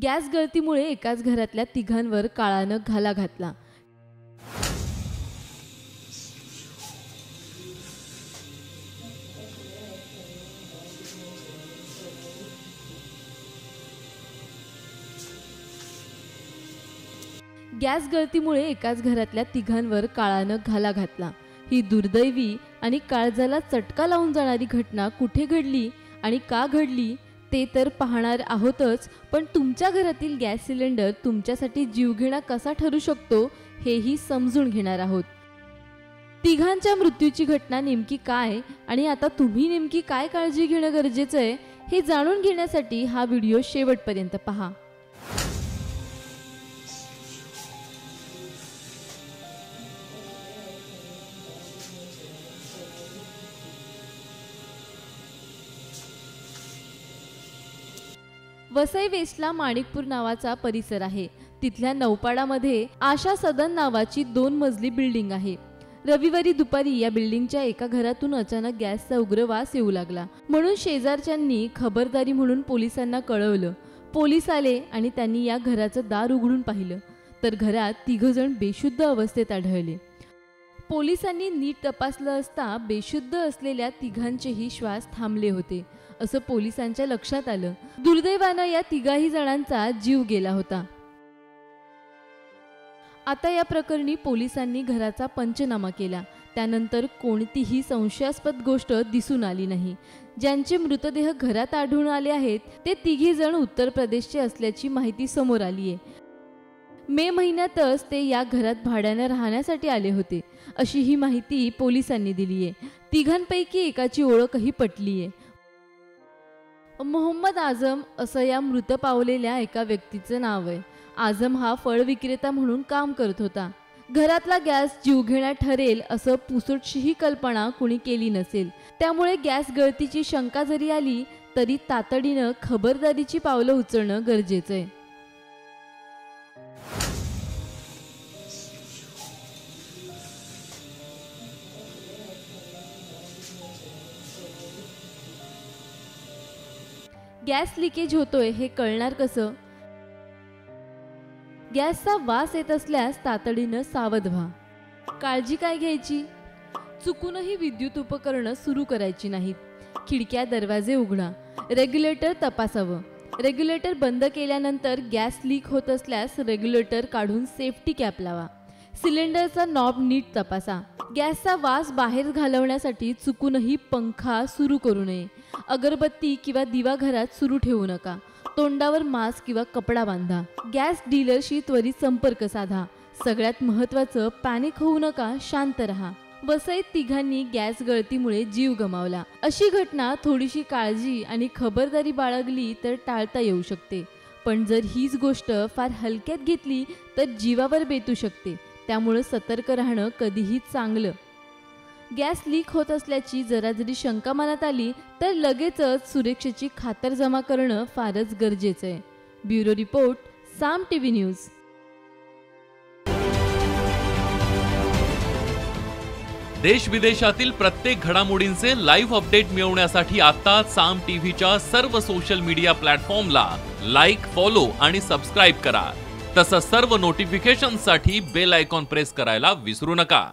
Gas गळतीमुळे एकाच घरातल्या तिघांवर काळानं घाला घातला। गॅस गळतीमुळे एकाच घरातल्या तिघांवर काळानं घाला घातला। ही दुर्दैवी आणि काळजाला चटका लावून जाणारी घटना कुठे घडली आणि का घडली ते तर पाहणार आहोतच, पण तुमच्या घरातील गॅस सिलेंडर तुमच्यासाठी जीवघेणा कसा ठरू शकतो हेही समजून घेणार आहोत। तिघांच्या मृत्यूची घटना नेमकी काय आणि आता तुम्ही नेमकी काय काळजी घेणं गरजेचं आहे हे जाणून घेण्यासाठी हा व्हिडिओ शेवटपर्यंत पहा। वसई वेस्टला माणिकपूर नावाचा परिसर आहे। तिथल्या नौपाडामध्ये आशा सदन नावाची 2 मजली बिल्डिंग आहे। रविवारी दुपारी या बिल्डिंगच्या एका घरातून अचानक गॅसचा उग्र वास येऊ लागला, म्हणून शेजारच्यांनी खबरदारी म्हणून पोलिसांना कळवलं। पोलीस आले आणि त्यांनी या घराचं दार उघडून पाहिलं तर घरात 3 जण बेशुद्ध अवस्थेत आढळले। पोलिसांनी नीट तपासलं असता बेशुद्ध असलेल्या तिघांचेही श्वास थांबले होते असं पोलिसांच्या लक्षात आलं। दुर्दैवानं या तिघाही जणांचा जीव गेला होता। आता या प्रकरणी पोलिसांनी घराचा पंचनामा केला। त्यानंतर कोणतीही संशयास्पद गोष्ट दिसून आली नाही। ज्यांचे मृतदेह घरात आढळून आले आहेत ते 3 जण उत्तर प्रदेशचे असल्याची माहिती समोर आली आहे। मे महिन्यातच ते या घरात भाड्याने राहण्यासाठी आले होते अशी ही माहिती पोलिसांनी दिली आहे। तिघांपैकी एकाची ओळखही पटली आहे। मोहम्मद आझम असं या मृत पावलेल्या एका व्यक्तीचं नाव आहे। आझम हा फळ विक्रेता म्हणून काम करत होता। घरातला गॅस जीवघेणा ठरेल असं पुसटशीही कल्पना कुणी केली नसेल। त्यामुळे गॅस गळतीची शंका जरी आली तरी तातडीनं खबरदारीची पावलं उचलणं गरजेचं आहे। गॅस लिकेज होतोय हे कळणार कसं? गॅसचा वास येत असल्यास तातडीनं सावध व्हा। काळजी काय घ्यायची? चुकूनही विद्युत उपकरणं सुरू करायची नाहीत। खिडक्या दरवाजे उघडा। रेग्युलेटर तपासावं। रेग्युलेटर बंद केल्यानंतर गॅस लीक होत असल्यास रेग्युलेटर काढून सेफ्टी कॅप लावा। सिलेंडरचा नॉब नीट तपासा। गॅसचा वास बाहेर घालवण्यासाठी चुकूनही पंखा सुरू करू नये। अगरबत्ती किंवा दिवा घरात सुरू ठेवू नका। तोंडावर मास्क किंवा कपडा बांधा। गॅस डीलरशी त्वरित संपर्क साधा। सगळ्यात महत्त्वाचं पॅनिक होऊ नका, शांत रहा। वसईत तिघांनी गॅस गळतीमुळे जीव गमावला। अशी घटना थोडीशी काळजी आणि खबरदारी बाळगली तर टाळता येऊ शकते, पण जर हीच गोष्ट फार हलक्यात घेतली तर जीवावर बेतू शकते। त्यामुळे सतर्क राहणं कधीही चांगलं। गॅस लीक होत असल्याची जरा जरी शंका मनात आली तर लगेचच सुरक्षेची खातरजमा करणं फारच गरजेचं आहे। ब्युरो रिपोर्ट, साम टीव्ही न्यूज। देश विदेशातील प्रत्येक घडामोडींचे लाईव्ह अपडेट मिळवण्यासाठी आता साम टीव्हीच्या सर्व सोशल मीडिया प्लॅटफॉर्मला लाईक, फॉलो आणि सबस्क्राईब करा। तसंच सर्व नोटिफिकेशनसाठी बेल आयकॉन प्रेस करायला विसरू नका।